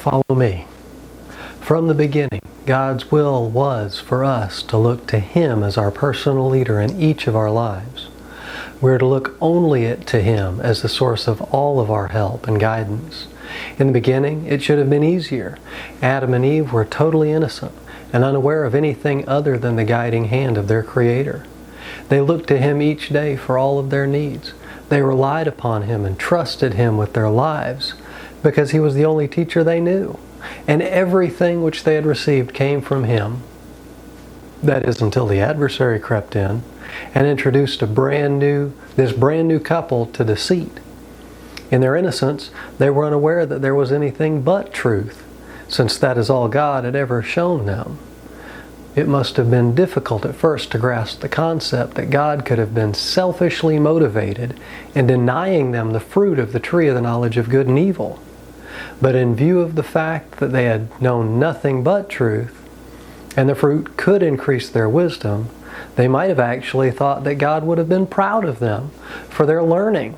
Follow me. From the beginning, God's will was for us to look to Him as our personal leader in each of our lives. We're to look only to Him as the source of all of our help and guidance. In the beginning, it should have been easier. Adam and Eve were totally innocent and unaware of anything other than the guiding hand of their Creator. They looked to Him each day for all of their needs. They relied upon Him and trusted Him with their lives because He was the only teacher they knew. And everything which they had received came from Him. That is, until the adversary crept in and introduced this brand new couple to deceit. In their innocence, they were unaware that there was anything but truth, since that is all God had ever shown them. It must have been difficult at first to grasp the concept that God could have been selfishly motivated in denying them the fruit of the tree of the knowledge of good and evil. But in view of the fact that they had known nothing but truth, and the fruit could increase their wisdom, they might have actually thought that God would have been proud of them for their learning.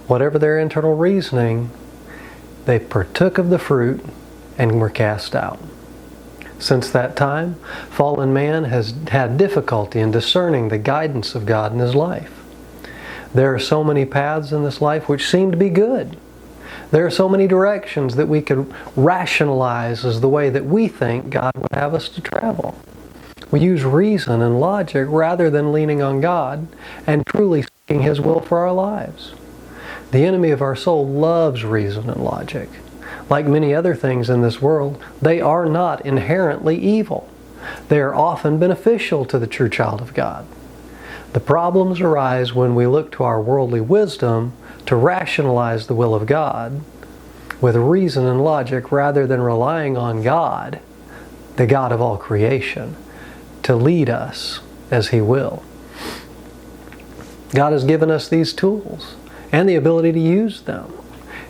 Whatever their internal reasoning, they partook of the fruit and were cast out. Since that time, fallen man has had difficulty in discerning the guidance of God in his life. There are so many paths in this life which seem to be good. There are so many directions that we could rationalize as the way that we think God would have us to travel. We use reason and logic rather than leaning on God and truly seeking His will for our lives. The enemy of our soul loves reason and logic. Like many other things in this world, they are not inherently evil. They are often beneficial to the true child of God. The problems arise when we look to our worldly wisdom to rationalize the will of God with reason and logic rather than relying on God, the God of all creation, to lead us as He will. God has given us these tools and the ability to use them.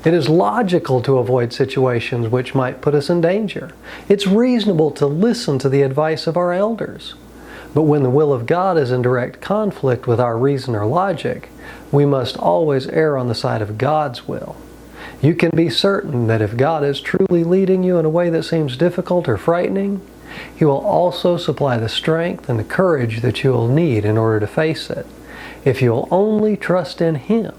It is logical to avoid situations which might put us in danger. It's reasonable to listen to the advice of our elders. But when the will of God is in direct conflict with our reason or logic, we must always err on the side of God's will. You can be certain that if God is truly leading you in a way that seems difficult or frightening, He will also supply the strength and the courage that you will need in order to face it, if you will only trust in Him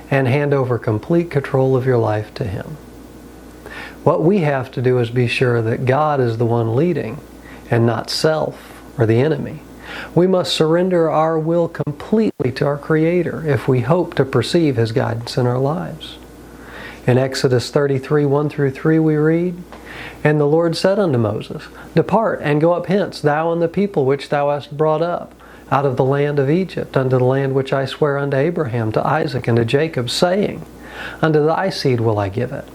and hand over complete control of your life to Him. What we have to do is be sure that God is the one leading and not self or the enemy. We must surrender our will completely to our Creator if we hope to perceive His guidance in our lives. In Exodus 33, 1-3 we read, "And the Lord said unto Moses, Depart and go up hence, thou and the people which thou hast brought up, out of the land of Egypt, unto the land which I swear unto Abraham, to Isaac, and to Jacob, saying, Unto thy seed will I give it.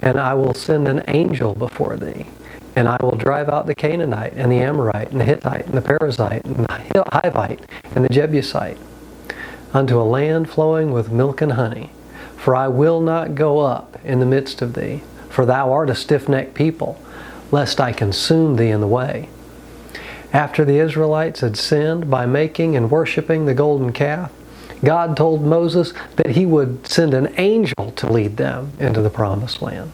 And I will send an angel before thee, and I will drive out the Canaanite, and the Amorite, and the Hittite, and the Perizzite, and the Hivite, and the Jebusite, unto a land flowing with milk and honey. For I will not go up in the midst of thee, for thou art a stiff-necked people, lest I consume thee in the way." After the Israelites had sinned by making and worshiping the golden calf, God told Moses that He would send an angel to lead them into the promised land.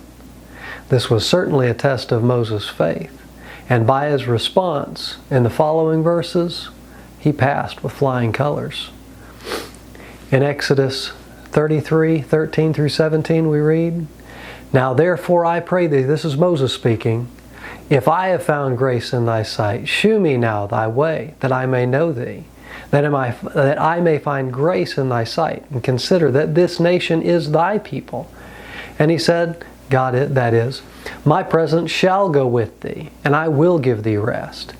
This was certainly a test of Moses' faith, and by his response in the following verses, he passed with flying colors. In Exodus 33, 13-17 we read, "Now therefore I pray thee," this is Moses speaking, "if I have found grace in thy sight, shew me now thy way, that I may know thee, that I may find grace in thy sight, and consider that this nation is thy people." And he said, God, that is, "My presence shall go with thee, and I will give thee rest."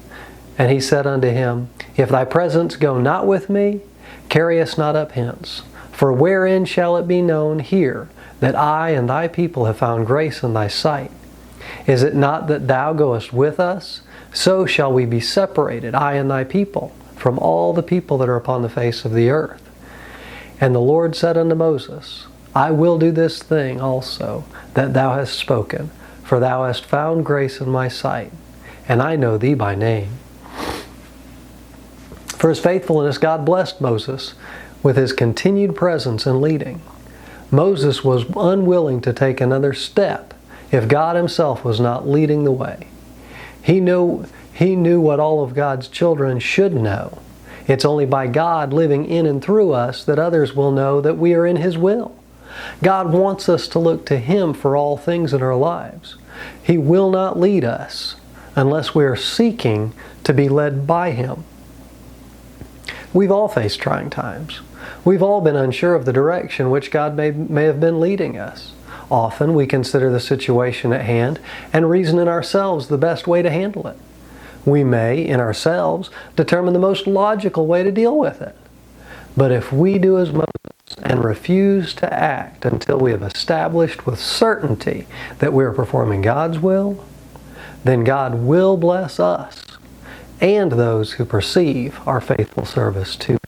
And He said unto him, "If thy presence go not with me, carry us not up hence. For wherein shall it be known here that I and thy people have found grace in thy sight? Is it not that thou goest with us? So shall we be separated, I and thy people, from all the people that are upon the face of the earth." And the Lord said unto Moses, "I will do this thing also that thou hast spoken, for thou hast found grace in my sight, and I know thee by name." For his faithfulness, God blessed Moses with His continued presence and leading. Moses was unwilling to take another step if God Himself was not leading the way. He knew what all of God's children should know. It's only by God living in and through us that others will know that we are in His will. God wants us to look to Him for all things in our lives. He will not lead us unless we are seeking to be led by Him. We've all faced trying times. We've all been unsure of the direction which God may have been leading us. Often we consider the situation at hand and reason in ourselves the best way to handle it. We may, in ourselves, determine the most logical way to deal with it. But if we do as Moses and refuse to act until we have established with certainty that we are performing God's will, then God will bless us and those who perceive our faithful service to Him.